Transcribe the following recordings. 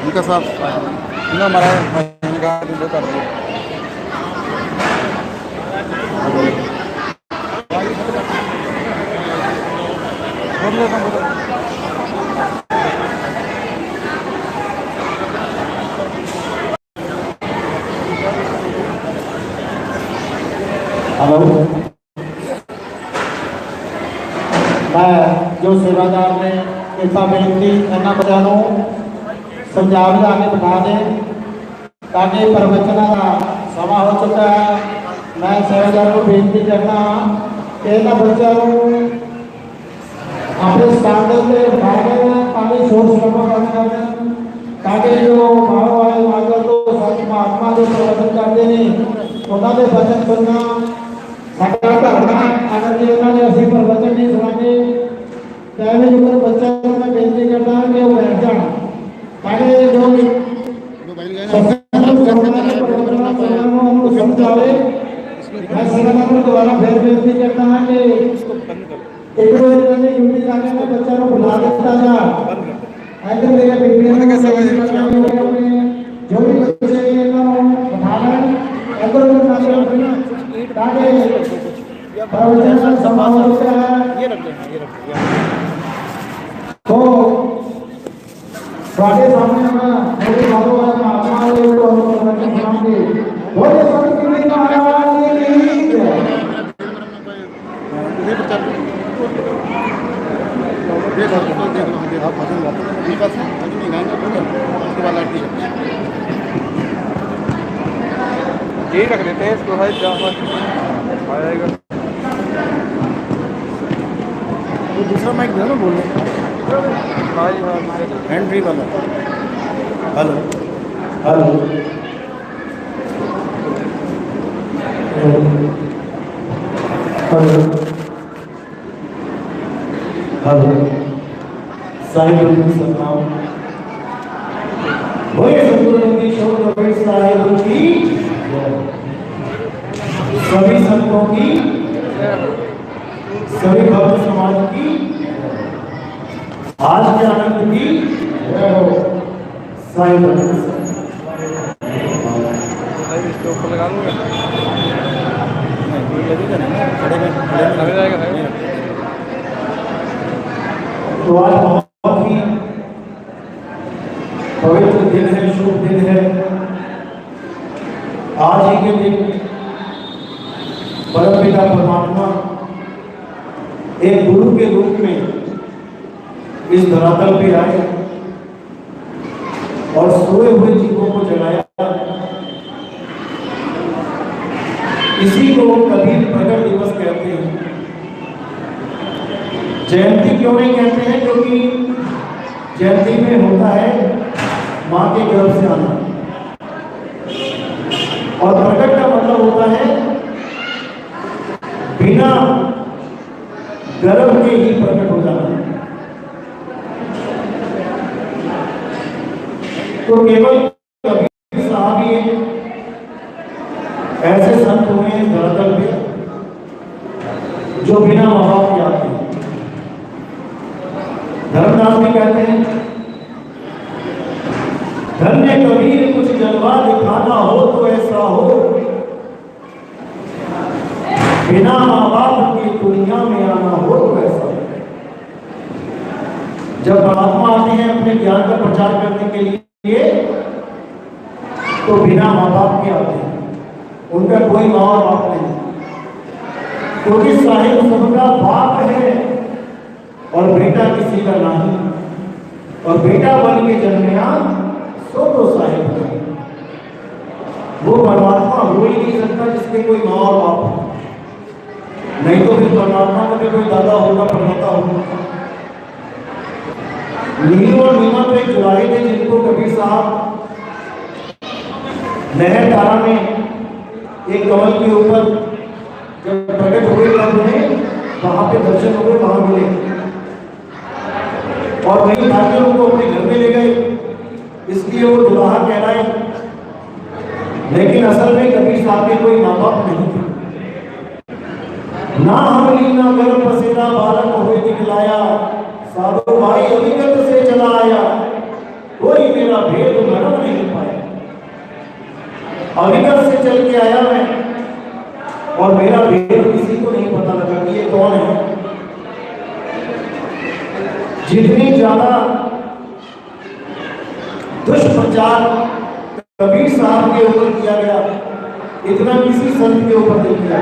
उनका साहब ना हमारा महीने का दिन कर दिया। हेलो, मैं जो सेवादार ने कृपा बेनती करना बजानू समझा आगे बढ़ा दें ताकि प्रवचन का समा हो चुका है। मैं सेवादार को बेनती करना इन्होंने बच्चों अपने स्टैंडर्ड से उठा दें ताकि शोर शराबा बंद कर दें ताकि जो भाव वाले आकर तो सच महात्मा जो प्रवचन करते हैं उन्होंने वचन सुनना अगर जी उन्होंने असं प्रवचन नहीं सुनाने चाहे जो बच्चा मैं बेनती करता हूँ कि वो बैठ जाना ताकि जो समझावे। मैं सेवादार को दोबारा फिर बेनती करता हूँ कि एक रोज ड्यूटी जाने में बच्चा को बुला देता था ऐसे मेरे बीपीएम जो भी बच्चे उठा लें ताकि प्रवचन संभव होता है। तो ਤੁਹਾਡੇ ਸਾਹਮਣੇ ਮੈਂ ਮੇਰੇ ਬਾਬੂ ਦਾ ਆਤਮਾ ਦੇ ਪ੍ਰਵਚਨ ਸੁਣਾਉਂਗੀ। ਬੋਲੇ ਸੰਤ ਮਹਾਰਾਜ ਕੀ ਜੈ। आप भजन गाएंगे उसके बाद लड़की यही रख देते हैं इसको आएगा। वो दूसरा माइक दे ना बोलने हैंड फ्री वाला। Hello hello hello hello Sahib सलाम भोले सतगुरु की शोध साहिब की सभी संतों की सभी भक्त समाज की आज के आनंद की साहिब लगा लूंगा तो आज बहुत ही पवित्र दिन है, शुभ दिन है। आज ही के दिन परम पिता परमात्मा एक गुरु के रूप में इस धरातल पे आए और सोए हुए जीवों को जगाया। इसी को कबीर प्रकट दिवस कहते हैं। जयंती क्यों नहीं कहते हैं? क्योंकि जयंती में होता है मां के गर्भ से आना और प्रकट का मतलब होता है बिना गर्भ के ही प्रकट हो जाना। तो केवल कबीर साहब ही ऐसे संत हुए हैं धरातल पे जो बिना मां बाप के आते हैं। धर्मदास भी कहते हैं धन्य कबीर कुछ जलवा दिखाना हो तो ऐसा हो बिना मां बाप की दुनिया में आना हो तो ऐसा। जब परमात्मा आते हैं अपने ज्ञान का प्रचार करने के लिए तो बिना मां बाप के आते हैं, उनका कोई मां और बाप नहीं, क्योंकि साहिब सबका बाप है और बेटा किसी का नहीं, और बेटा बन के जन्मया सो तो साहिब है। वो परमात्मा हो ही नहीं सकता जिसके कोई मां और बाप हो, नहीं तो फिर परमात्मा का भी कोई दादा होगा, परमात्मा होगा। नीलू और नीमा तो एक जुलाई थे जिनको कबीर साहब नहर तारा में एक कमल के ऊपर जब प्रकट हुए तब उन्हें वहां पे दर्शन हुए, वहां मिले और वहीं जाकर उनको अपने घर में ले गए, इसलिए वो दुल्हा कहलाए। लेकिन असल में कबीर साहब के कोई माँ बाप नहीं थे। ना हमली ना गर्भ पसेरा बालक हुए दिखलाया, साधु भाई अभिगत से चला आया, कोई मेरा भेद अलीगढ़ से चल के आया मैं, और मेरा भेद किसी को नहीं पता लगा कि ये कौन है। जितनी ज्यादा दुष्प्रचार कबीर साहब के ऊपर किया गया, इतना किसी संत के ऊपर नहीं किया।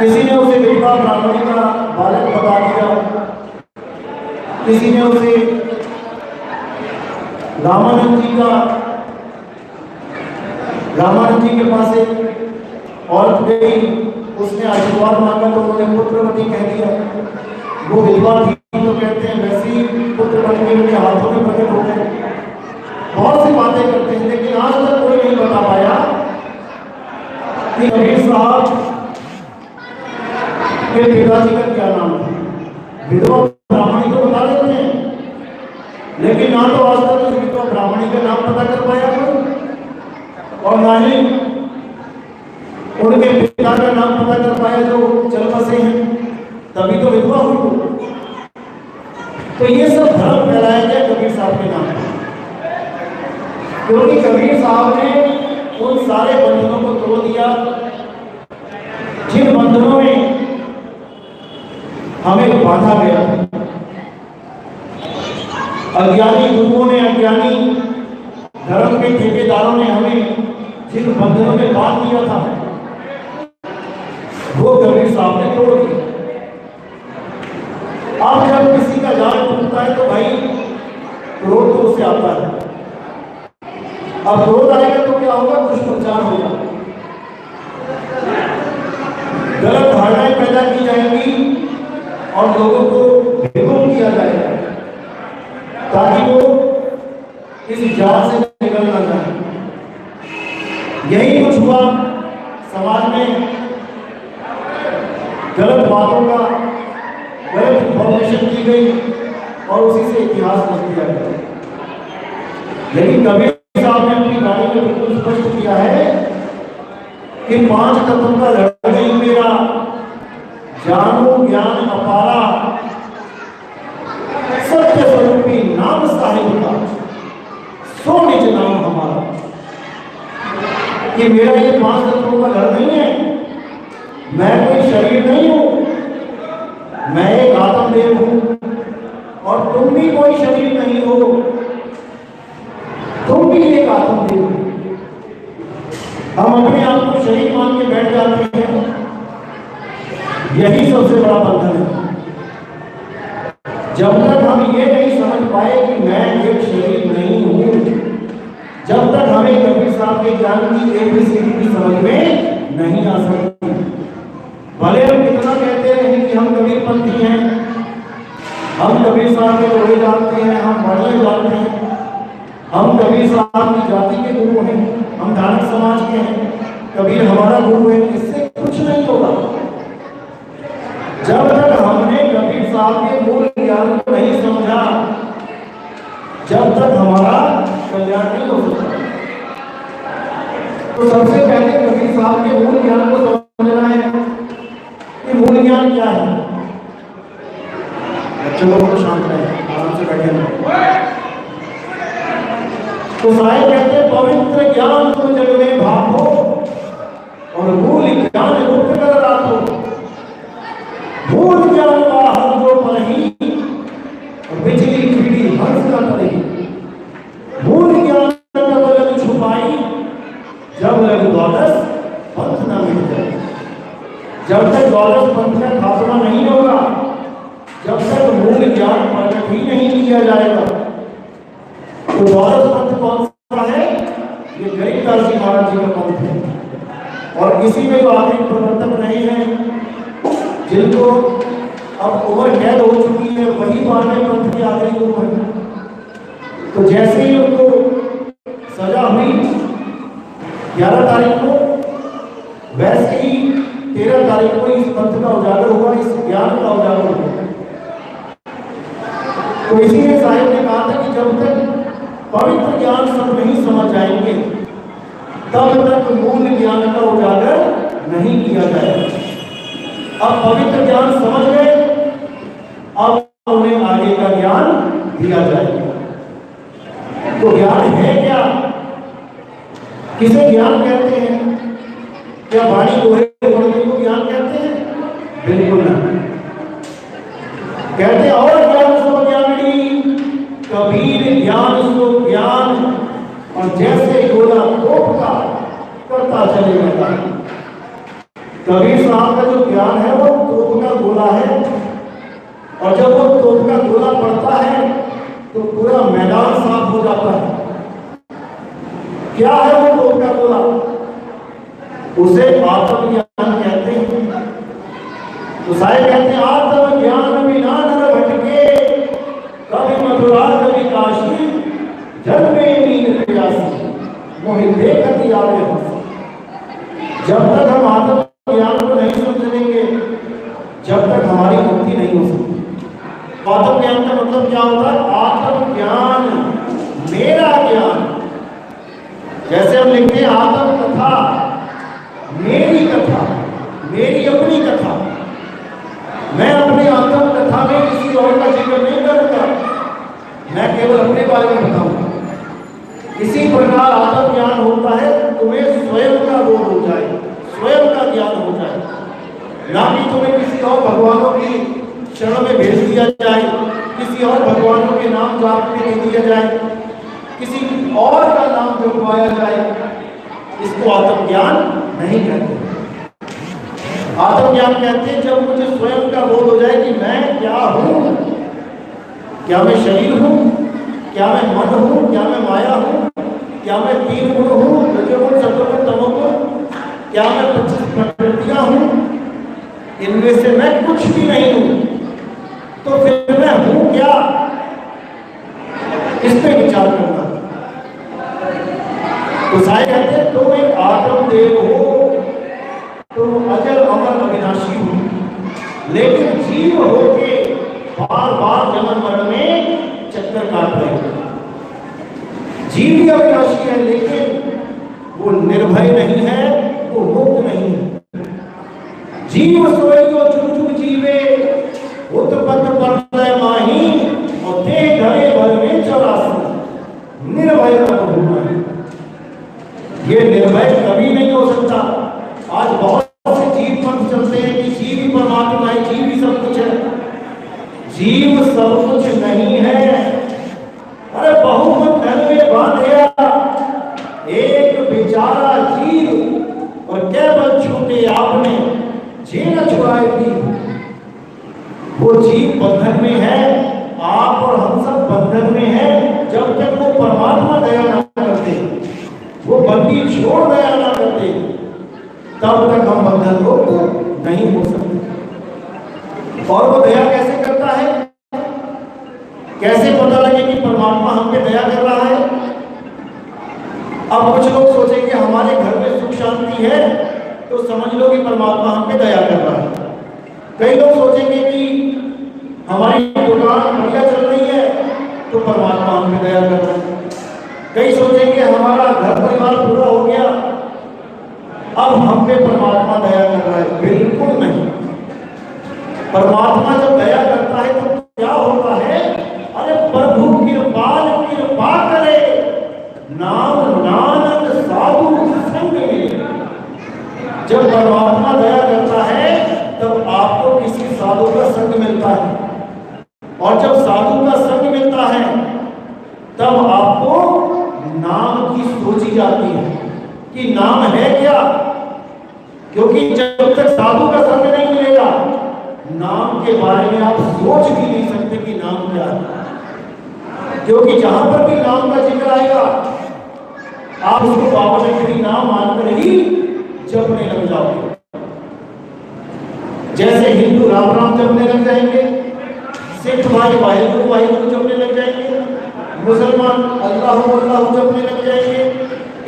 किसी ने उसे विधवा ब्राह्मणी का बालक बता दिया, किसी ने उसे रामानंद जी के पास एक औरत गई, उसने आशीर्वाद मांगा तो उन्होंने पुत्रवती कह दिया। वो विधवा थी तो कहते हैं वैसी पुत्र बन के उनके हाथों में प्रकट हो गए। बहुत सी बातें करते हैं, लेकिन आज तक कोई नहीं बता पाया कि कबीर साहब के पिताजी का क्या नाम था। विधवा ब्राह्मणी को बता देते हैं, लेकिन ना तो आज तक उस विधवा ब्राह्मणी का नाम पता कर पाया कोई, और ना ही उनके पिता का नाम पता कर पाया जो चल बसे हैं, तभी तो विधवा हुई। तो ये सब धर्म फैलाया गया कबीर साहब के नाम पर, क्योंकि कबीर साहब ने उन सारे बंधनों को तोड़ दिया जिन बंधनों में हमें बांधा गया। अज्ञानी गुरुओं ने, अज्ञानी धर्म के ठेकेदारों ने हमें जिन बंधनों में बांध दिया था, वो कबीर साहब ने तोड़ दिया। अब जब किसी का जाल टूटता है तो भाई क्रोध तो उसे आता है। अब क्रोध आएगा तो क्या होगा? दुष्प्रचार होगा, गलत धारणाएं पैदा की जाएंगी और लोगों को बेगुम किया जाएगा ताकि वो इस जाल से निकल ना जाए। यही कुछ हुआ समाज में। गलत बातों का, गलत इंफॉर्मेशन दी गई और उसी से इतिहास रच दिया गया। लेकिन कबीर साहब ने अपनी गाड़ी में बिल्कुल स्पष्ट किया है कि 5 तत्वों का लड़ गई मेरा, जानो ज्ञान अपारा, सत्य स्वरूपी नाम साहिब का, सो निज नाम हमारा। कि मेरा ये 5 तत्वों का लड़ नहीं है, मैं कोई शरीर नहीं हूं, मैं एक आत्मदेव हूं, और तुम भी कोई शरीर नहीं हो, तुम भी एक आत्मदेव हो। हम अपने आप को शरीर मान के बैठ जाते हैं, यही सबसे बड़ा बंधन है। जब तक हम ये नहीं समझ पाए कि मैं एक शरीर नहीं हूं, जब तक हमें कबीर साहब के ज्ञान की एबीसीडी की समझ में नहीं आ सकती। भले हम कितना कहते हैं कि हम कबीर पंथी हैं, हम कबीर साहब के लोहे जानते हैं, हम बढ़िया जानते हैं, हम कबीर साहब की जाति के गुरु हैं, हम धार्मिक समाज के हैं, कबीर हमारा गुरु है, इससे कुछ नहीं होगा। जब तक हमने कबीर साहब के मूल ज्ञान को नहीं समझा, जब तक हमारा कल्याण नहीं हो सकता। तो सबसे पहले कबीर साहब के मूल ज्ञान को समझना है कि मूल ज्ञान क्या है। बच्चों को शांत रहे, आराम से बैठे रहो। तो साहिब कहते पवित्र ज्ञान को जग में भागो और मूल ज्ञान गुप्त कर राखो। मूल ज्ञान बाहर जो परही और बिजली खिड़ी हंस का तरही। मूल ज्ञान कब लग छुपाई जब लग द्वादश पंथ न मिट जाए। जब तक द्वादश पंथ का खात्मा नहीं होगा, जब तक मूल ज्ञान प्रकट ही नहीं किया जाएगा। तो द्वादश पंथ कौन सा है? ये गरीबदास जी महाराज जी का पंथ है। और इसी में जो आखिरी प्रवर्तक रहे हैं, जिनको अब उम्र कैद हो चुकी है, वही मानव पंथ के आखिरी गुरु हैं। तो जैसे ही उनको सजा हुई 11 तारीख को, वैसे ही 13 तारीख को इस पंथ का उजागर हुआ, इस ज्ञान का उजागर हुआ। तो इसीलिए साहिब ने कहा था कि जब तक पवित्र ज्ञान सब नहीं समझ जाएंगे, तब तक मूल ज्ञान का उजागर नहीं किया जाएगा। अब पवित्र ज्ञान समझ गए, अब उन्हें आगे का ज्ञान दिया जाएगा। तो ज्ञान है क्या? किसे ज्ञान कहते हैं? क्या वाणी लोहे पढ़ने को ज्ञान कहते हैं? बिल्कुल नहीं। कहते और ज्ञान सो ज्ञानी, कबीर ज्ञान सो ज्ञान, और जैसे गोला तोप का करता चलेगा। कबीर साहब का जो ज्ञान है वो तोप का गोला है, और जब वो तोप का गोला पड़ता है तो पूरा मैदान साफ हो जाता है। क्या है वो तोप का गोला? उसे आत्मज्ञान कहते हैं। तो साहिब कहते हैं आत्मज्ञान बिना नर भटके, कभी मथुरा कभी काशी, जब में नींद प्यासी, मोहि देखत याद हंसी। जब तक हम आत्मज्ञान को नहीं समझ लेंगे, जब तक हमारी मुक्ति नहीं हो सकती। आत्मज्ञान का मतलब क्या होता है? आत्मज्ञान, मेरा ज्ञान। जैसे हम लिखते हैं आत्म कथा, मेरी कथा, मेरी अपनी कथा। मैं अपनी आत्म कथा में किसी और का जिक्र नहीं करूंगा, मैं केवल अपने बारे में बताऊंगा। इसी प्रकार आत्मज्ञान होता है तुम्हें स्वयं का बोध हो जाए, स्वयं का ज्ञान हो जाए, ना कि तुम्हें किसी और भगवानों की शरण में भेज दिया जाए, किसी और भगवानों के नाम जाप में दे दिया जाए, किसी और का नाम जपवाया जाए। इसको आत्मज्ञान नहीं कहते। आत्मज्ञान कहते हैं जब मुझे स्वयं का बोध हो जाए कि मैं क्या हूं, क्या मैं शरीर हूं, क्या मैं मन हूं, क्या मैं माया हूं, क्या मैं तीन गुण हूं, रजोगुण सत्वगुण तमोगुण, क्या मैं 25 प्रकृतियां हूं, इनमें से मैं कुछ भी नहीं हूं, तो फिर मैं हूं क्या? इस पे विचार करना। तो साहिब कहते हैं तुम एक आत्मदेव हो, तुम अजर अमर अविनाशी हो, लेकिन जीव होके बार बार जन्म मरण में चक्कर काट रहे हो। जीव भी अविनाशी है, लेकिन वो निर्भय नहीं है, वो मुक्त नहीं है। जीव सोए जो चुप चुप जीवे, उत्पन्न पर माही, और देह धरे भर में 84, निर्भय तब होना है। ये निर्भय कभी नहीं हो सकता। आज बहुत से जीव पंथ चलते हैं कि जीव ही परमात्मा है, जीव ही सब कुछ है। जीव सब कुछ नहीं है। अरे बहुमत धन में बांध गया एक बेचारा जीव, और केवल छूटे आपने जेल छुड़ाए भी। वो जीव बंधन में है, आप और हम सब बंधन में हैं। जब तक वो परमात्मा दया ना करते, वो बंदी छोड़ दया ना करते, तब तक हम बंधन मुक्त नहीं हो सकते। और वो दया कैसे करता है? कैसे पता लगे कि परमात्मा हम पे दया कर रहा है? अब कुछ लोग सोचेंगे हमारे घर में सुख शांति है तो समझ लो कि परमात्मा हम पे दया कर रहा है। कई लोग सोचेंगे कि हमारी दुकान बढ़िया चल रही है तो परमात्मा हम पे दया कर रहा है। कई सोचेंगे हमारा घर परिवार पूरा हो गया, अब हम पे परमात्मा दया कर रहा है। बिल्कुल नहीं। परमात्मा जब दया करता है तो क्या होता है? अरे प्रभु कृपाल कृपा करे, नाम नानक साधु संग में। जब परमात्मा दया करता है तब आपको किसी साधु का संग मिलता है, और जब साधु का संग मिलता है तब आपको नाम की सोची जाती है कि नाम है क्या। क्योंकि जब तक साधु का संग नहीं मिलेगा, नाम के बारे में आप सोच भी नहीं सकते कि नाम क्या है। क्योंकि जहां पर भी नाम का जिक्र आएगा आप उसको बाबा नाम मानकर ही जपने लग जाओगे। जैसे हिंदू राम राम जपने लग जाएंगे, सिख भाई वाहिगुरु वाहिगुरु जपने लग जाएंगे, मुसलमान अल्लाह अल्लाह जपने लग जाएंगे,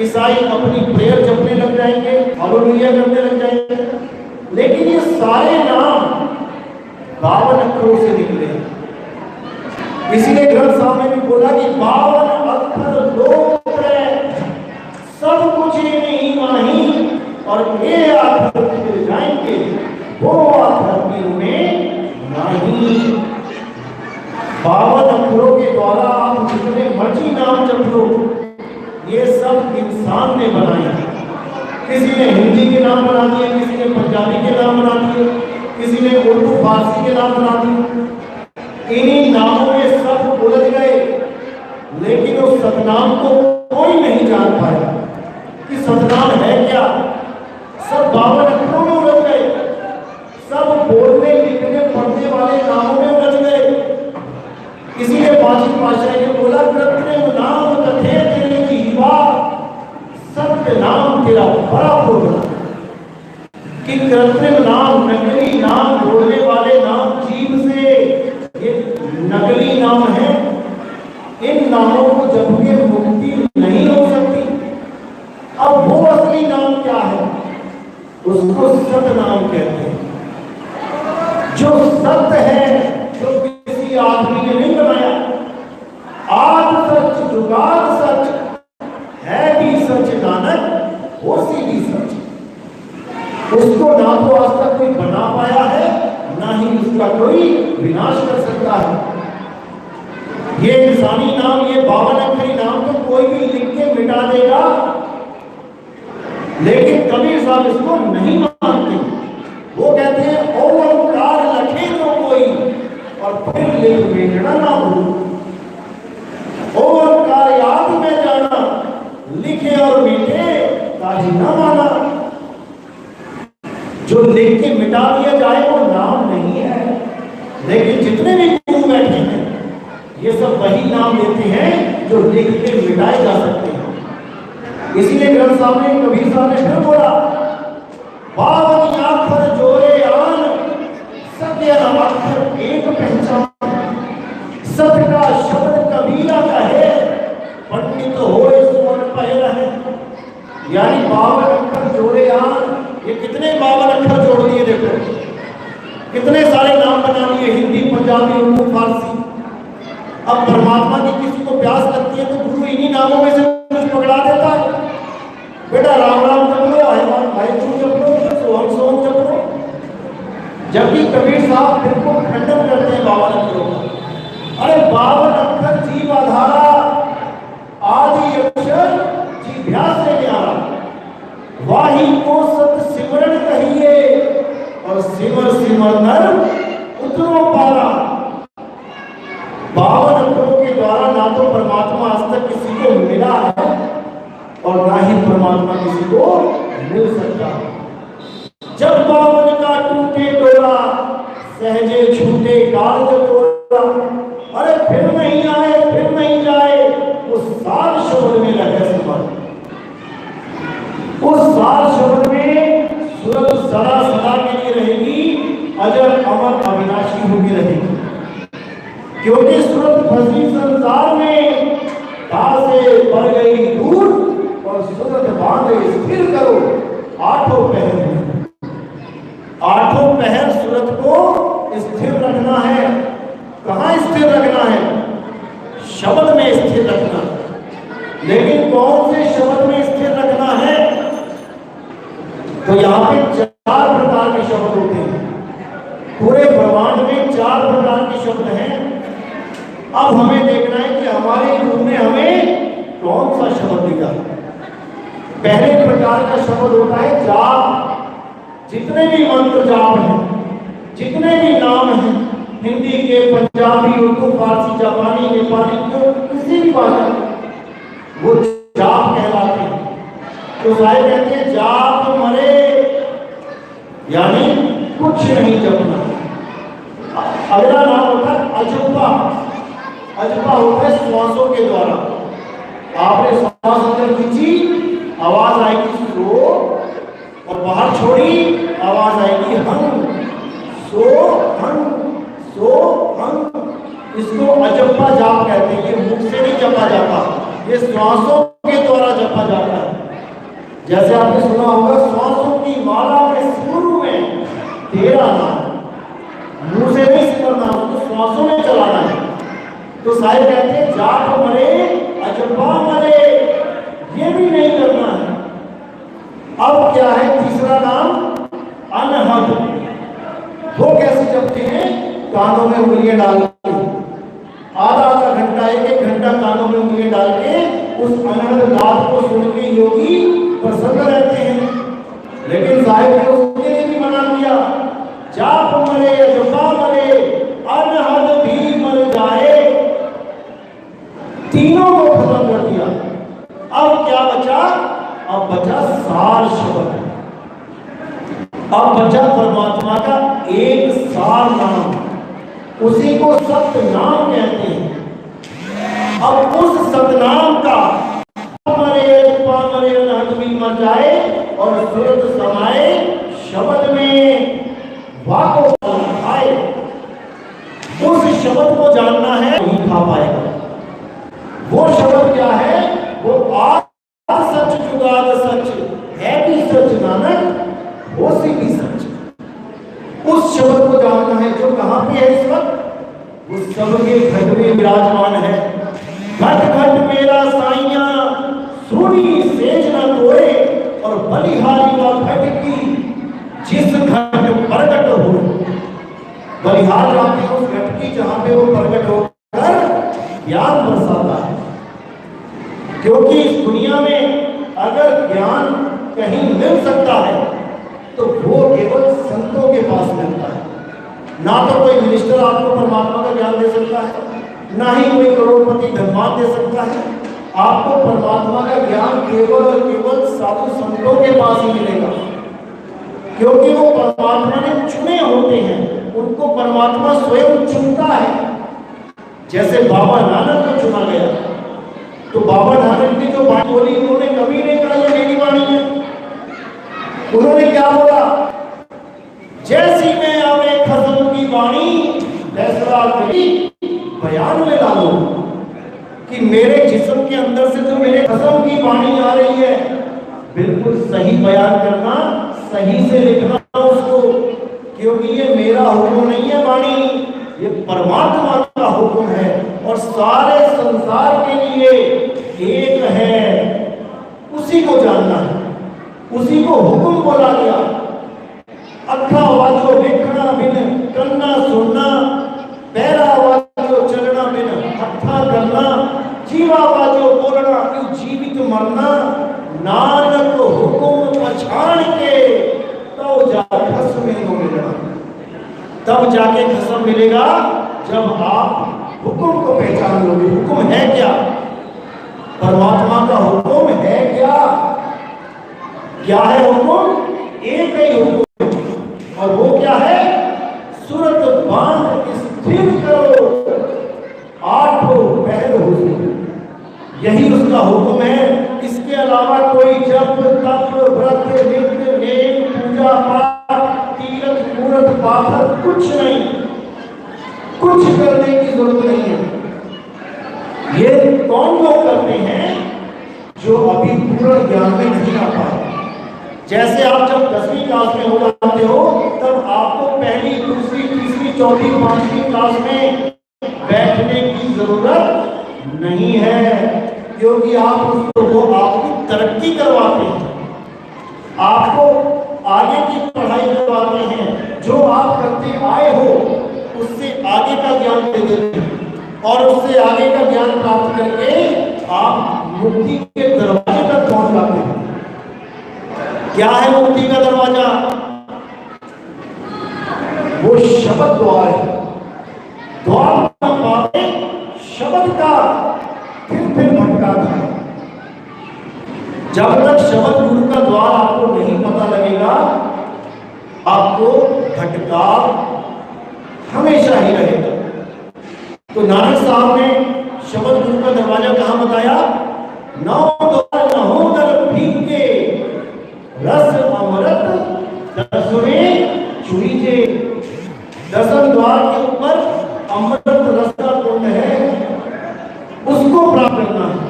ईसाई अपनी प्रेयर जपने लग जाएंगे, हालेलुया करने लग जाएंगे। लेकिन ये सारे नाम 52 अक्षरों से निकले हैं। इसीलिए ग्रंथ साहब ने भी बोला कि 52 अक्षर लोक सब कुछ नहीं माही, और ये आखिर मिल जाएंगे वो आखिर में नहीं। 52 अक्षरों के द्वारा आप जितने मर्जी नाम जप लो, ये सब इंसान ने बनाया। किसी ने हिंदी के नाम बना दिए, किसी ने पंजाबी के नाम बना दिए, किसी ने उर्दू फारसी के नाम बना दिए। इन्हीं नामों में सब उलझ गए, लेकिन उस सतनाम को कोई नहीं जान पाया कि सतनाम है क्या। सब 52 अक्षरों में उलझ गए, सब बोलने लिखने पढ़ने वाले नामों में उलझ गए। किसी ने बाजी पाशाही ने बोला कृत्रिम नाम कथे तेरे जीवा, सत्य नाम तेरा बड़ा होगा। कि कृत्रिम नाम, नकली नाम, बोलने वाले नाम, जीव से ये नकली नाम है। इन नामों को जब भी मुक्ति नहीं हो सकती। अब वो असली नाम क्या है? उसको सत नाम कहते हैं। जो सत्य है, जो किसी आदमी ने नहीं बनाया। आज सच जुगाड़ सच, है भी सच नानक होसी भी सच। उसको ना तो आज तक कोई बना पाया है, ना ही उसका कोई विनाश कर सकता है। ये इंसानी नाम, ये 52 अक्षरी नाम तो कोई भी लिख के मिटा देगा, लेकिन कबीर साहब इसको नहीं मानते। वो कहते हैं ओंकार लखे तो कोई और फिर लिख मिटना ना हो। ओंकार याद में जाना, लिखे और मिटे ताही ना माना। जो लिख के मिटा दिया जाए वो नाम नहीं है। लेकिन जितने भी गुरु बैठे हैं ये सब वही नाम लेते हैं जो लिख के मिटाए जा सकते हैं। इसीलिए ग्रंथ साहब ने, कबीर साहब ने फिर बोला 52 अक्षर जोरे आन, सत्य अक्षर एक पहचान। सत्य का शब्द कबीरा का है, पंडित होए सुवन पहला है। यानी 52 अक्षर जोरे आन। ये कितने 52 अक्षर जोड़ दिए, देखो कितने सारे नाम बना लिए, हिंदी पंजाबी उर्दू फारसी। अब परमात्मा की किसी को प्यास लगती है तो गुरु इन्हीं नामों में से कुछ पकड़ा देता है। बेटा राम राम जप लो, वाहेगुरु जप लो, सोहम सोहम जप लो। जबकि कबीर साहब बिल्कुल खंडन करते हैं 52 अक्षरों का। अरे 52 अक्षर जीव आधारा, आदि अक्षर जीभ्यास से न्यारा। वाही को सत सिमरन कहिए और सिमर सिमर नर उतरो पारा। 52 अक्षरों के द्वारा ना तो परमात्मा आज तक किसी को मिला है और ना ही परमात्मा किसी को मिल सकता। जब 52 का टूटे डोरा, सहजे छूटे काल तोड़ा। अरे फिर नहीं आए, फिर नहीं जाए, उस साल शब्द में लगे समझ। उस साल शब्द में सूरत सदा सदा के लिए रहेगी, अजर अमर अविनाशी होगी रहेगी। क्योंकि सूरत फंसी संसार में, से बढ़ गई दूर और सूरत बांधे स्थिर करो 8 पहर में। 8 पहर सूरत को स्थिर रखना है। कहाँ स्थिर रखना है? शब्द में स्थिर रखना। लेकिन कौन से शब्द में स्थिर रखना है? तो यहाँ पे 4 प्रकार के शब्द होते हैं। पूरे ब्रह्मांड में 4 प्रकार के शब्द हैं। अब हमें देखना है कि हमारे गुरु ने हमें कौन सा शब्द दिया। पहले प्रकार का शब्द होता है जाप। जितने भी मंत्र जाप हैं, जितने भी नाम हैं, हिंदी के, पंजाबी, उर्दू, फारसी, जापानी, नेपाली, तो किसी भी भाषा वो जाप कहलाते हैं। तो साहिब कहते हैं जाप मरे, यानी कुछ नहीं जपना। अगला नाम होता है अजपा। अजपा होता है श्वासों के द्वारा। आपने श्वास अंदर खींची, आवाज आएगी स्लो, और बाहर छोड़ी, आवाज आएगी हम। सो हम, सो हम। इसको अजपा जाप कहते हैं। ये मुख से नहीं जपा जाता, ये श्वासों के द्वारा जपा जाता है। जैसे आपने सुना होगा श्वासों की माला में शुरू में तेरा नाम, मुंह से नहीं सिमरना, उसको श्वासों में चलाना है। तो साहिब कहते हैं जाप मरे, अजपा मरे, ये भी नहीं करना है। अब क्या है तीसरा नाम? अनहद। वो कैसे जपते हैं? कानों में उंगलियां डाल के, आधा आधा घंटा, 1 घंटा कानों में उंगलियां डाल के उस अनहद नाद को सुन के योगी प्रसन्न रहते हैं। खत्म कर दिया। अब क्या बचा? अब बचा सार शब्द, अब बचा परमात्मा का एक सार नाम, उसी को सत्य नाम कहते हैं। अब उस सतनाम का मर जाए और सूरत समाए शब्द में वाको आए, उस शब्द को जानना है नहीं खा पाएगा। वो शब्द क्या है? वो आज सच जुगाद सच है भी सच नानक हो सी भी सच। उस शब्द को जानना है जो कहां पे है इस वक्त? वो सबके घट में विराजमान है। घट घट मेरा साइया सोनी सेज न कोए और बलिहारी व घट की जिस घट प्रगट हो। बलिहार जाते हैं उस घट की जहां पे वो प्रगट होकर ज्ञान बरसाता है। क्योंकि इस दुनिया में अगर ज्ञान कहीं मिल सकता है तो वो केवल संतों के पास मिलता है। ना तो कोई मिनिस्टर आपको परमात्मा का ज्ञान दे सकता है, ना ही कोई करोड़पति धनवान दे सकता है। आपको परमात्मा का ज्ञान केवल और केवल साधु संतों के पास ही मिलेगा, क्योंकि वो परमात्मा ने चुने होते हैं, उनको परमात्मा स्वयं चुनता है। जैसे बाबा नानक को चुना गया, तो बाबा नानक ने जो बात बोली उन्होंने कभी नहीं कहा ये मेरी वाणी है। उन्होंने क्या बोला? जैसी में आवे खसम की वाणी फैसला करी बयान में डालो, कि मेरे जिस्म के अंदर से जो मेरे खसम की वाणी आ रही है बिल्कुल सही बयान करना, सही से लिखना उसको, क्योंकि ये मेरा हुक्म नहीं है वाणी, ये परमात्मा का हुक्म है और सारे संसार के लिए एक है। उसी को जानना है, उसी को हुक्म बोला गया। अखा वाजो देखना बिन करना सुनना, पैरा वाजो चलना बिन हत्था करना, जीवा वाजो बोलना क्यों जीवित मरना, नानक हुक्म पछाण के तो जाके खसम मिलेगा। तब जाके खसम मिलेगा जब आप हुक्म को पहचान लोगे। हुक्म है क्या? परमात्मा का हुक्म है क्या? क्या है हुक्म? एक ही हुक्म, और वो क्या है? सूरत बांध स्थिर करो, आठों पहर हो। यही उसका हुक्म है। इसके अलावा कोई जप तप व्रत नित्य नेम पूजा पाठ तीर्थ मूर्त पाठक कुछ नहीं, कुछ करने की जरूरत नहीं है। ये कौन लोग करते हैं? जो अभी पूर्ण ज्ञान में नहीं आ पाए। जैसे आप जब 10वीं क्लास में हो जाते हो तब आपको पहली दूसरी तीसरी चौथी पांचवी क्लास में बैठने की जरूरत नहीं है, क्योंकि आप उसको आपकी तरक्की करवाते हैं, आपको आगे की पढ़ाई करवाते हैं। जो आप करते आए हो उससे आगे का ज्ञान दे देते हैं और उससे आगे का ज्ञान प्राप्त करके आप मुक्ति के दरवाजे तक पहुंच जाते हैं। क्या है मुक्ति का दरवाजा? वो शब्द द्वार है। द्वार का पावे शब्द का फिर भटका था। जब तक शब्द गुरु का द्वार आपको नहीं पता लगेगा, आपको भटकाव हमेशा ही रहेगा। तो नानक साहब ने शब्द गुरु का दरवाजा कहां बताया? नौ द्वार नहोदर फीके रस अमृत दसवें चुईजे। दसम द्वार के ऊपर अमृत रस का कुंड है, उसको प्राप्त करना है।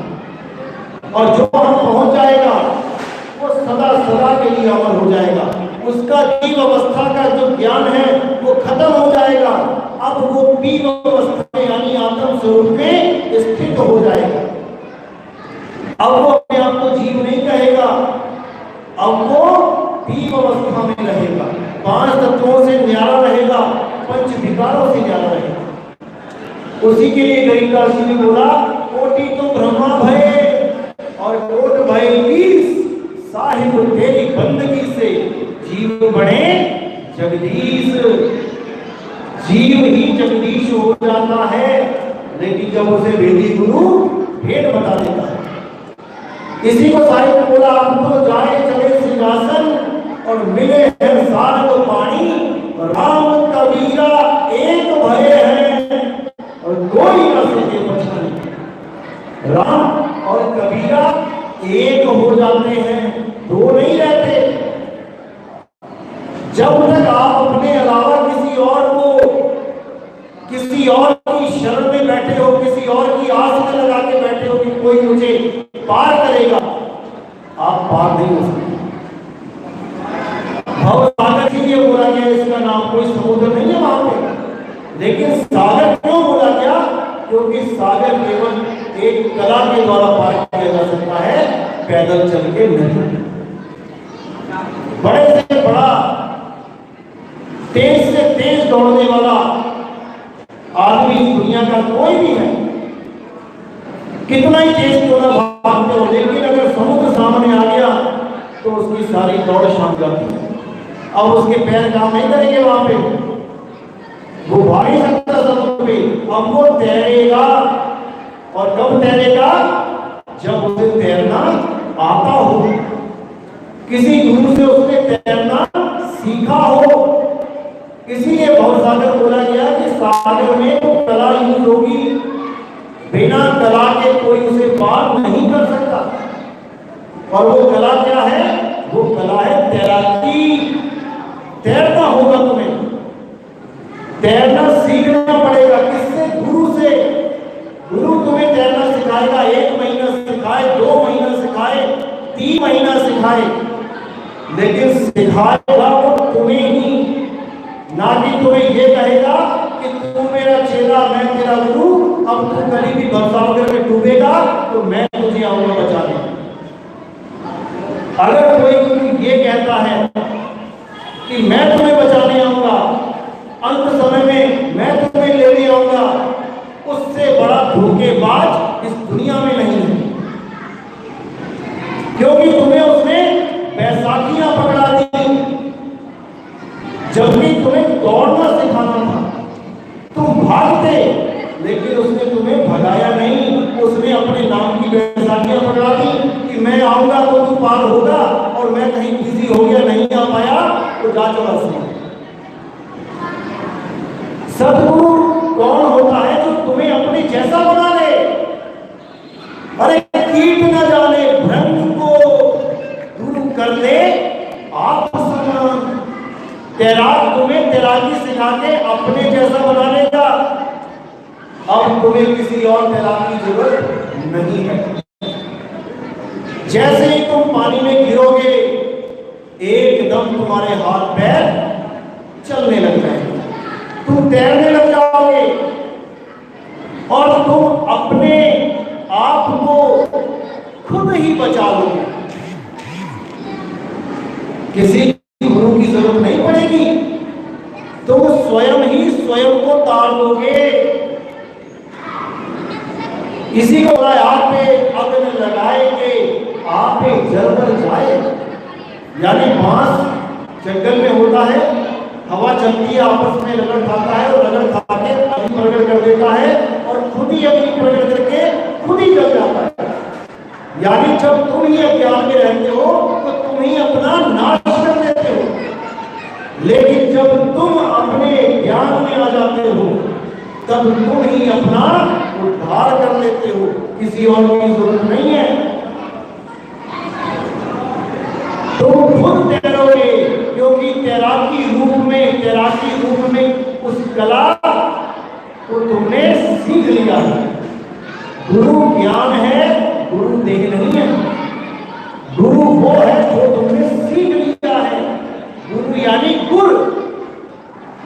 और जो वहां पहुंच जाएगा वो सदा सदा के लिए अमर हो जाएगा। उसका जीव अवस्था का जो ज्ञान है वो खत्म हो जाएगा। अब वो पीव अवस्था में यानी आत्म स्वरूप में स्थित हो जाएगा। अब वो अपने आप को जीव नहीं कहेगा, अब वो पीव अवस्था में रहेगा, पांच तत्वों से न्यारा रहेगा, पंच विकारों से न्यारा रहेगा। उसी के लिए गरीदास जी ने बोला, कोटि तो ब्रह्मा भय और कोट भय ईश, साहिब तेरी बंदगी से जीव बने जगदीश। जीव ही जगदीश हो जाता है, लेकिन जब उसे वेदी गुरु भेद बता देता इसी को साहित्य बोला, अब तो जाए चले सिंहासन और मिले है सारद पानी, राम कबीरा एक भय है और कोई न सके बचाने। राम और कबीरा एक हो जाते हैं, दो नहीं रहते। जब तक आप अपने अलावा किसी और की शरण में बैठे हो, किसी और की आस में लगा के बैठे हो कि कोई मुझे पार करेगा, आप पार नहीं हो सकते। भव सागर इसलिए बोला गया, इसका नाम कोई समुद्र नहीं है वहां पे, लेकिन सागर क्यों बोला गया? क्योंकि सागर केवल एक कला के द्वारा पार किया जा सकता है, पैदल चल के नहीं। बड़े से बड़ा, तेज से तेज दौड़ने वाला आदमी इस दुनिया का कोई भी है, कितना ही तेज क्यों ना भागते हो, लेकिन अगर समुद्र सामने आ गया तो उसकी सारी दौड़ शाम जाती है। अब उसके पैर काम नहीं करेंगे वहां पे, वो भाग ही सकता समुद्र पे। अब वो तैरेगा, और कब तैरेगा? जब उसे तैरना आता हो, किसी गुरु से उसने तैरना सीखा हो। इसीलिए भवसागर बोला गया कि सागर में तो कला यूज होगी, बिना कला के कोई उसे पार नहीं कर सकता। और वो कला क्या है? वो कला है तैराकी। तैरना होगा तुम्हें, तैरना सीखना पड़ेगा। किससे? गुरु से। गुरु तुम्हें तैरना सिखाएगा, 1 महीना सिखाए, 2 महीना सिखाए, 3 महीना सिखाए, लेकिन सिखाएगा वो तुम्हें ही, ना कि तुम्हें ये कहेगा कि तू मेरा चेला, मैं तेरा गुरु, अब तू कभी भी भवसागर में डूबेगा तो मैं तुझे आऊंगा बचाने। अगर कोई गुरु ये कहता है कि मैं तुम्हें बचाने आऊंगा, अंत समय में मैं तुम्हें लेने आऊंगा, उससे बड़ा धोखेबाज इस दुनिया में नहीं है। क्योंकि तुम्हें उसने बैसाखियां पकड़ा दी, जबकि तुम्हें दौड़ना सिखाना था, तुम भागते, लेकिन उसने तुम्हें भगाया नहीं। उसने अपने नाम की बैसाखियां पकड़ा दी कि मैं आऊंगा तो तू पार होगा, और मैं कहीं बिजी हो गया, नहीं आ पाया तो जा चला से। सदगुरु कौन होता है? जो तुम्हें अपने जैसा बना ले। अरे कीट न जाने भ्रम को दूर कर ले आप समान। तैराक तुम्हें तैराकी सिखा के अपने जैसा बना लेगा। अब तुम्हें किसी और तैराक की जरूरत नहीं है। जैसे ही तुम पानी में गिरोगे, एकदम तुम्हारे हाथ पैर चलने लग जाएंगे, तुम तैरने लग जाओगे, और तुम अपने आप को खुद ही बचा लोगे। किसी गुरु की जरूरत नहीं पड़ेगी, तुम स्वयं ही स्वयं को तार दोगे। इसी को आप पे अग्नि लगाएंगे, आप पे जल जाए। यानी बांस जंगल में होता है, हवा चलती है, आपस में रगड़ खाता है, और रगड़ खा के अग्नि प्रकट कर देता है, और खुद ही अग्नि प्रकट करके खुद ही जल जाता है। यानी जब तुम ही अज्ञान में रहते हो तो तुम ही अपना नाश कर देते हो, लेकिन जब तुम अपने ज्ञान में आ जाते हो तब तुम ही अपना उद्धार कर लेते हो। किसी और की जरूरत नहीं है। तुम खुद तैरोगे, क्योंकि तैराकी रूप में उस कला को तुमने सीख लिया है। गुरु ज्ञान है, गुरु देह नहीं है। गुरु वो है जो तुमने सीख लिया है। गुरु यानी गुर।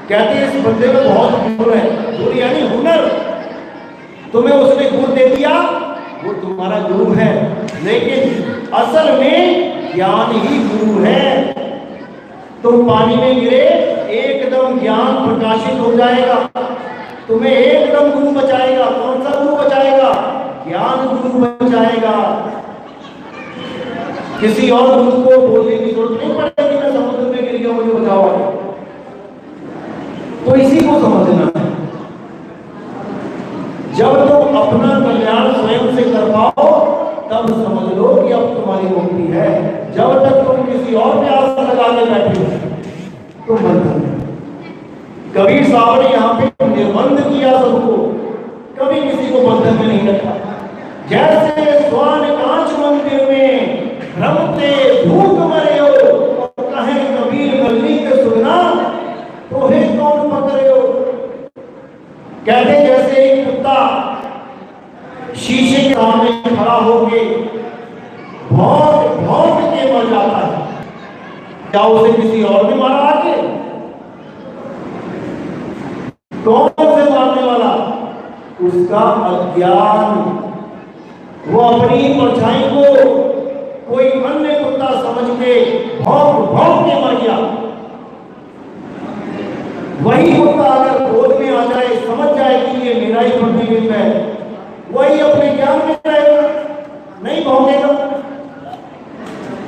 कहते हैं इस बंदे में बहुत गुर है। गुर यानी हुनर। तुम्हें उसने गुर दे दिया, वो तुम्हारा गुरु है, लेकिन असल में ज्ञान ही गुरु है। तुम पानी में गिरे, एकदम ज्ञान प्रकाशित हो जाएगा, तुम्हें एकदम गुरु बचाएगा। कौन सा गुरु बचाएगा? ज्ञान गुरु बचाएगा। किसी और गुरु को बोलने की जरूरत नहीं पड़ेगी, मैं समुद्र में गिर गया, मुझे बचाओ। तो इसी को समझना है। जब तुम अपना कल्याण स्वयं से कर पाओ, तब समझ लो कि अब तुम्हारी मुक्ति है। जब तक तुम किसी और पे आशा लगा के बैठे हो तुम बंधन में। कबीर साहब ने यहाँ पे निर्बंध किया सबको, कभी किसी को बंधन में नहीं रखा। जैसे स्वान कांच मंदिर में भ्रमते भूत मरे हो, और कहे कबीर गली के सुनना तो हे कौन पकड़े हो। कहते जैसे एक कुत्ता शीशे के सामने खड़ा होके भौंक भौंक के मर जाता है, क्या उसे किसी और ने मारा आके? कौन से मारने वाला? उसका अज्ञान। वो अपनी परछाई को कोई अन्य कुत्ता समझ के भौंक भौंक के मर गया। वही कुत्ता अगर क्रोध में आ जाए, समझ जाए कि ये मेरा ही प्रतिबिंब है, वही अपने ज्ञान में रहेगा, नहीं भौंकेगा।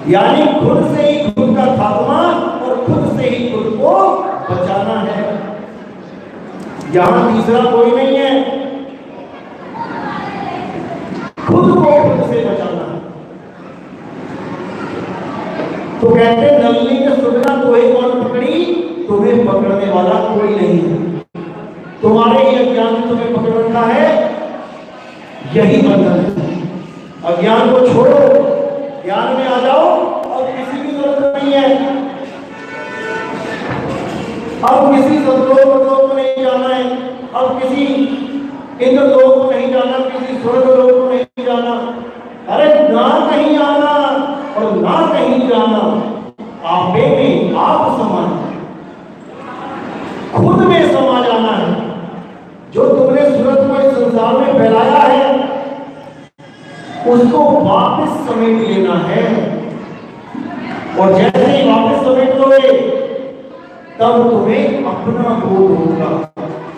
यानी खुद से ही खुद का खात्मा और खुद से ही खुद को बचाना है। यहां तीसरा कोई नहीं है, खुद को खुद से बचाना है। तो कहते नलनी के सुनना तुम्हें कौन पकड़ी, तुम्हें पकड़ने वाला कोई नहीं है। तुम्हारे ही अज्ञान ने तुम्हें पकड़ रखा है, यही बंधन है। अज्ञान को छोड़ो, ज्ञान में आ जाओ, और किसी की जरूरत नहीं है। अब किसी संतोष को नहीं जाना है, अब किसी इंद्रलोक को नहीं जाना, किसी स्वर्गलोक को नहीं जाना। अरे ना कहीं आना और ना कहीं जाना, आपे में आप समान, खुद में समा जाना है। जो तुमने सूरत को इस संसार में फैलाया है उसको वापस समेट लेना है। और जैसे ही वापस समेट लोगे तब तुम्हें अपना बोध होगा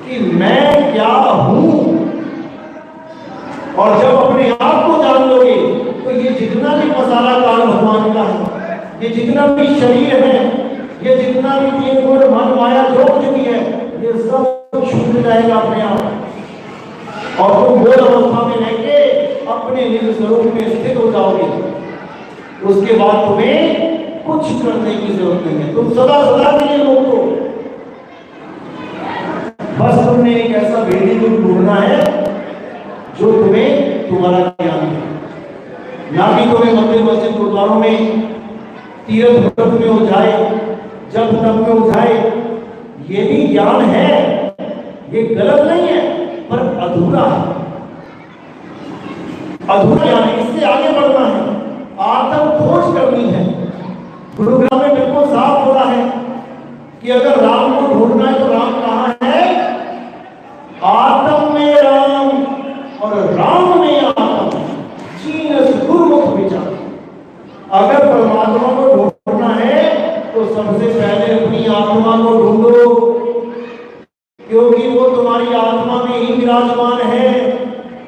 कि मैं क्या हूं। और जब अपने आप को जान लोगे तो ये जितना भी मसाला काल भगवान का है, ये जितना भी शरीर है, ये जितना भी तीन गुण मन माया जोड़ चुकी है, ये सब छूट जाएगा अपने आप। और तुम बोध अवस्था में रहकर अपने निज स्वरूप में स्थित हो जाओगे। उसके बाद तुम्हें कुछ करने की जरूरत नहीं है, तुम सदा सदा के लिए लोग हो। बस तुमने एक ऐसा भेदी रूप ढूंढना है जो तुम्हें तुम्हारा ज्ञान है। ना कि तुम्हें मंदिर मस्जिद गुरुद्वारों में तीर्थ व्रत में उलझाए, जब तब में उलझाए। ये भी ज्ञान है, ये गलत नहीं है, पर अधूरा है। अधूरा ज्ञान है, इससे आगे बढ़ना है, आत्म खोज करनी है। गुरुग्राम में बिल्कुल साफ बोला है कि अगर राम को ढूंढना है तो राम कहाँ है? आत्म में राम और राम में आत्म, चीनस गुरुमुख विचार। अगर परमात्मा को ढूंढना है तो सबसे पहले अपनी आत्मा को ढूंढो, क्योंकि वो तुम्हारी आत्मा में ही विराजमान है।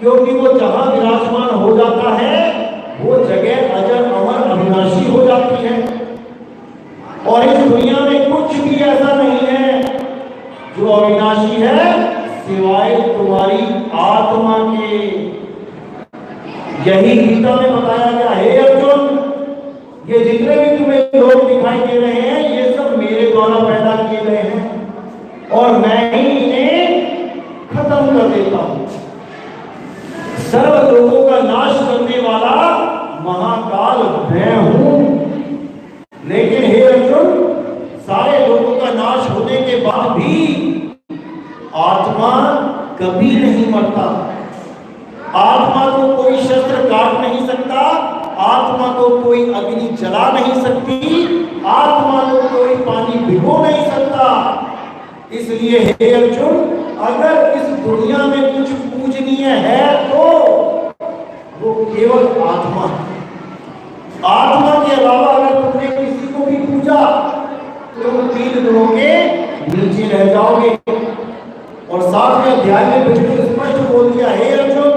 क्योंकि वो जहां विराजमान हो जाता है वो जगह अजर अमर अविनाशी हो जाती है। और इस दुनिया में कुछ भी ऐसा नहीं है जो अविनाशी है सिवाय तुम्हारी आत्मा के। यही गीता में बताया गया है अर्जुन, ये जितने भी तुम्हें लोग दिखाई दे रहे हैं ये सब मेरे द्वारा पैदा किए गए हैं और मैं ही इन्हें खत्म कर देता हूं। सर्व लोगों का नाश करने वाला महाकाल मैं हूं। लेकिन हे अर्जुन, सारे लोगों का नाश होने के बाद भी आत्मा कभी नहीं मरता। आत्मा को कोई शस्त्र काट नहीं सकता, आत्मा को कोई अग्नि जला नहीं सकती, आत्मा को कोई पानी भिगो नहीं सकता। इसलिए हे अर्जुन, अगर इस दुनिया में कुछ पूजनीय है तो वो केवल आत्मा है। आत्मा के अलावा अगर तुमने किसी को भी पूजा तो तुम 3 गुणों के नीचे रह जाओगे। और 7वें अध्याय में बिल्कुल स्पष्ट बोल दिया, हे अर्जुन,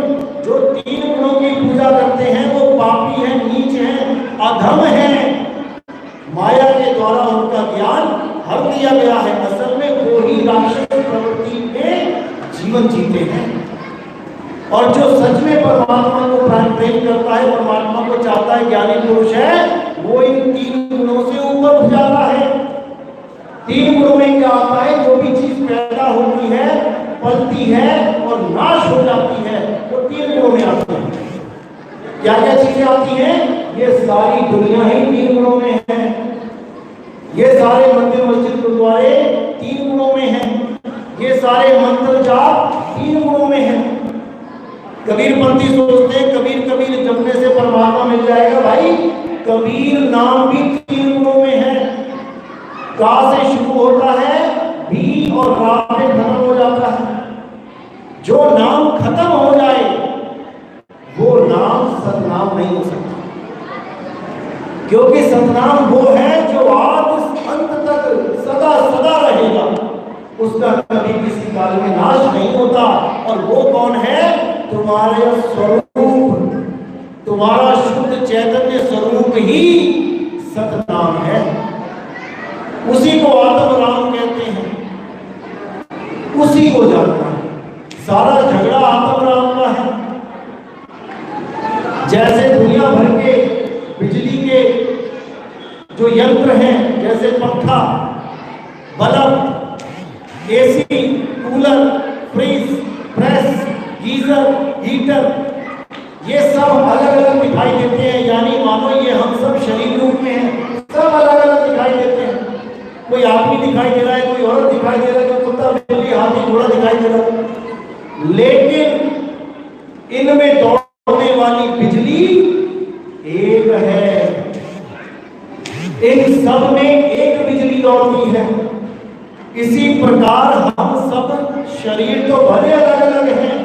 जो 3 गुणों की पूजा करते हैं वो पापी हैं, नीच हैं, अधम हैं। माया के द्वारा उनका ज्ञान हर दिया गया है। असल में वो ही राक्षस प्रवृत्ति में जीवन जीते हैं। और जो सच में परमात्मा को प्रेम करता है, परमात्मा को चाहता है, ज्ञानी पुरुष बनती है और नाश हो जाती है, वो 3 गुणों में आती है। क्या क्या चीजें आती हैं? ये सारी दुनिया ही 3 गुणों में है। ये सारे मंदिर मस्जिद गुरुद्वारे 3 गुणों में हैं। ये सारे मंत्र जाप 3 गुणों में हैं। कबीरपंथी सोचते हैं कबीर कबीर जपने से परमात्मा मिल जाएगा। भाई कबीर नाम भी 3 गुणों में है। का से शुरू होता है, बी और रा में खत्म हो जाता है। जो नाम खत्म हो जाए वो नाम सतनाम नहीं हो सकता, क्योंकि सतनाम वो है जो आद अंत तक सदा सदा रहेगा, उसका कभी किसी काल में नाश नहीं होता। और वो कौन है? तुम्हारे स्वरूप, तुम्हारा शुद्ध चैतन्य स्वरूप ही सतनाम है। उसी को आत्म राम कहते हैं, उसी को जानना है। सारा झगड़ा आत्म राम का है। जैसे दुनिया भर के बिजली के जो यंत्र हैं, जैसे पंखा, bulb, AC, cooler, fridge, press, geyser, heater, ये सब अलग अलग दिखाई देते हैं। यानी मानो ये हम सब शरीर रूप में हैं, सब अलग अलग दिखाई देते हैं। कोई आदमी दिखाई दे रहा है, कोई औरत दिखाई दे रहा है, कोई कुत्ता, बिल्ली, हाथी, घोड़ा दिखाई दे रहा है, लेकिन इनमें दौड़ने वाली बिजली एक है। इन सब में एक बिजली दौड़ती है। इसी प्रकार हम सब शरीर तो भले अलग अलग हैं,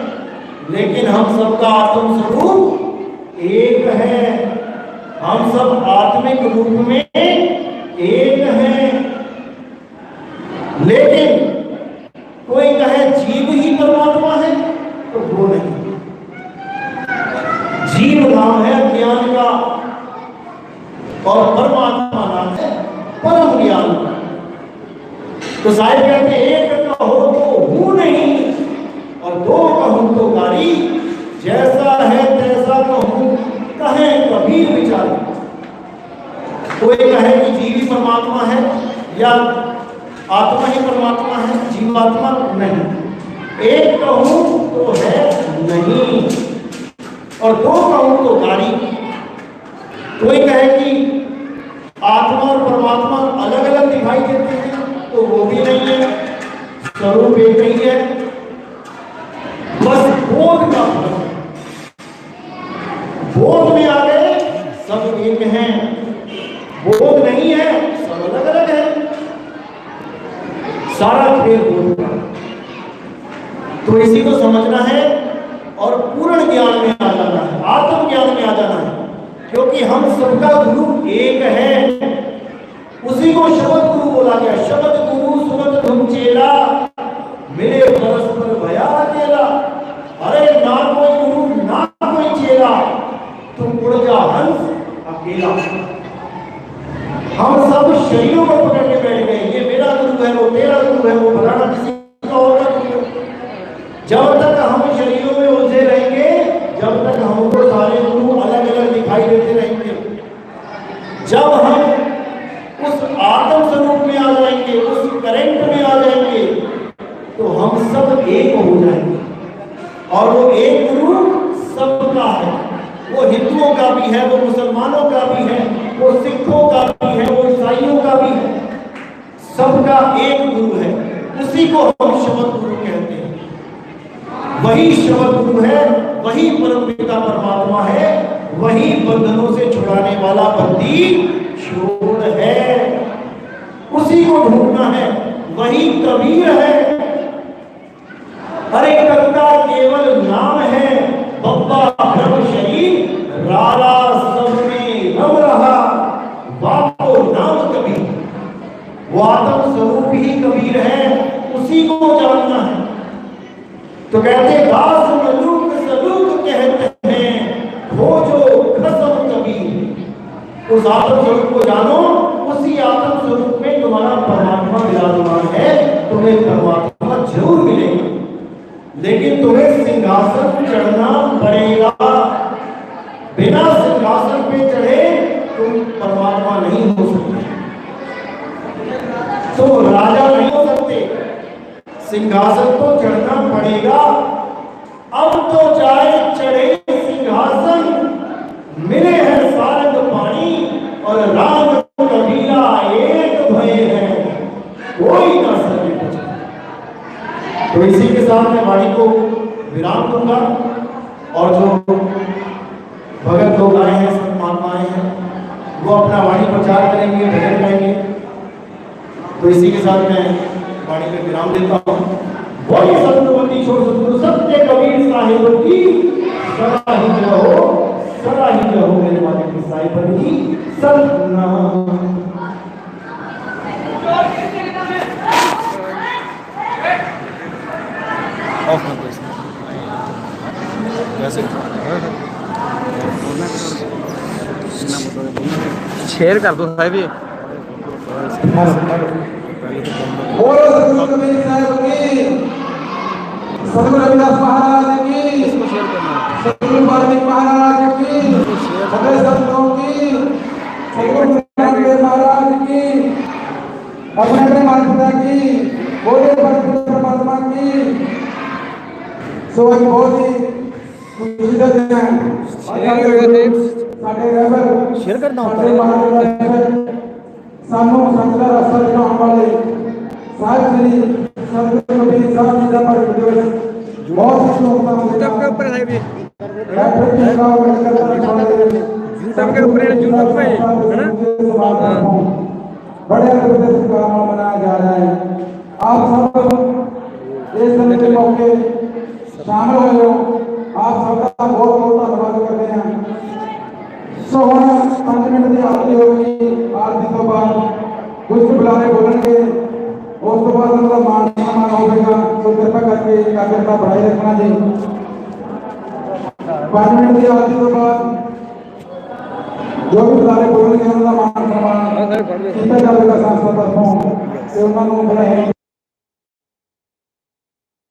लेकिन हम सबका आत्म स्वरूप एक है। हम सब आत्मिक रूप में एक हैं। लेकिन कोई कहे जीव ही परमात्मा है, तो वो नहीं। जीव नाम है ज्ञान का और परमात्मा नाम है परम ज्ञान का। तो साहिब कहते एक कहो तो हूं नहीं और 2 कहूं तो गारी, जैसा है तैसा कहूं कहे कबीर विचारी। कोई कहे कि जीव ही परमात्मा है या आत्मा ही परमात्मा है, जीवात्मा नहीं। एक कहूं तो है नहीं और 2 कहूं तो गारी। कोई कहे कि आत्मा और परमात्मा अलग अलग दिखाई देते हैं, तो वो भी नहीं है, स्वरूप एक नहीं है, बस बोध का फर्क है। बोध में आ गए सब एक हैं, बोध नहीं है सब अलग अलग है। सारा खेल बोध का। तो इसी को समझना है और पूर्ण ज्ञान में आ जाना है, आत्म ज्ञान में आ जाना है, क्योंकि हम सबका गुरु एक है। उसी को शब्द गुरु बोला गया। शब्द गुरु सुनत धुम चेला, मिले परस्पर भया अकेला। अरे ना कोई गुरु ना कोई चेला, तुम उड़ जा हंस अकेला। हम सब शरीरों को पकड़ के बैठ गए, ये मेरा गुरु है, वो तेरा गुरु है, वो फलाना किसी का और गुरु। जब तक हम शरीरों में उलझे रहेंगे, जब तक हमको सारे गुरु अलग अलग दिखाई देते रहेंगे। जब हम उस आत्म स्वरूप में आ जाएंगे, उस करंट में आ जाएंगे, तो हम सब एक हो जाएंगे। और वो एक गुरु सबका है। वो हिंदुओं का भी है, वो मुसलमानों का भी है, वो सिखों का भी है, वो ईसाइयों का भी है। सबका एक गुरु है। उसी को हम शब्द गुरु कहते हैं। वही शब्द गुरु है, वही परमपिता परमात्मा है, वही बंधनों से छुड़ाने वाला बंदी छोड़ है। उसी को ढूंढना है, वही कबीर है। अरे करता केवल नाम है, बब्बा ब्रह्म शरीर राला सब में रम रहा, बापो नाम कबीर। वो आत्म स्वरूप ही कबीर है, उसी को जानना है। तो कहते दास मलूक सलूक कहते हैं, खोजो खसम कबीर। उस आत्म स्वरूप को जानो, उसी आत्म स्वरूप में तुम्हारा परमात्मा विराजमान है। तुम्हें परमात्मा जरूर मिलेगा, लेकिन तुम्हें सिंहासन चढ़ना पड़ेगा। बिना सिंहासन पे चढ़े तुम परमात्मा नहीं हो सकते, तुम राजा नहीं हो सकते। सिंहासन तो चढ़ना पड़ेगा, अब तो जाए चढ़े सिंहासन, मिले हैं सारंग पानी और राम कबीरा एक भय है, कोई ना सके बचा। तो इसी के साथ मैं वाणी को विराम दूंगा और जो भगत लोग आए हैं, संत महात्माएं हैं, वो अपना वाणी प्रचार करेंगे, भजन गाएंगे। तो इसी के साथ मैं वाणी पे विराम देता हूँ। बोली सत्यवती छोड़ सतगुरु सत्य कबीर साहिब की सदा ही जय हो, सदा ही जय हो मेरे मालिक की साहिब पर ही सतनाम। शेयर कर दो साहब ये। बोलो सतगुरु कबीर साहब की, सतगुरु रविदास महाराज की, सतगुरु वाल्मीकि महाराज की, सभी संतों की, सतगुरु नारायण महाराज की, अपने माता की, बोले परमात्मा की। सो एक बहुत ही खुशी का दिन है। साडे रहबर शेयर करना होता साडे महाराज रहबर सानू संत का रास्ता दिखाने वाले साहिब श्री सतगुरु कबीर साहब जी का प्रगट दिवस बहुत ही शुभकामनाएं। यूट्यूब के ऊपर है भी, डॉक्टर भीमराव अम्बेडकर यूट्यूब के ऊपर है, यूट्यूब पे है ना। बड़े अद्भुत कार्यक्रम मनाया जा रहा है। आप सब इस दिन के मौके शामिल हुए हो, आप सबका बहुत बहुत धन्यवाद करते हैं। सो हम 5 मिनट की आरती होगी, आरती तो बाद कुछ बुलारे बोलेंगे, उस तो बाद उनका मान सम्मान होगा। तो कृपा करके एकाग्रता बढ़ाई रखना जी। 5 मिनट की आरती तो बाद जो भी बुलारे बोलेंगे उनका मान सम्मान कितना का सांसद तरफों से उन्होंने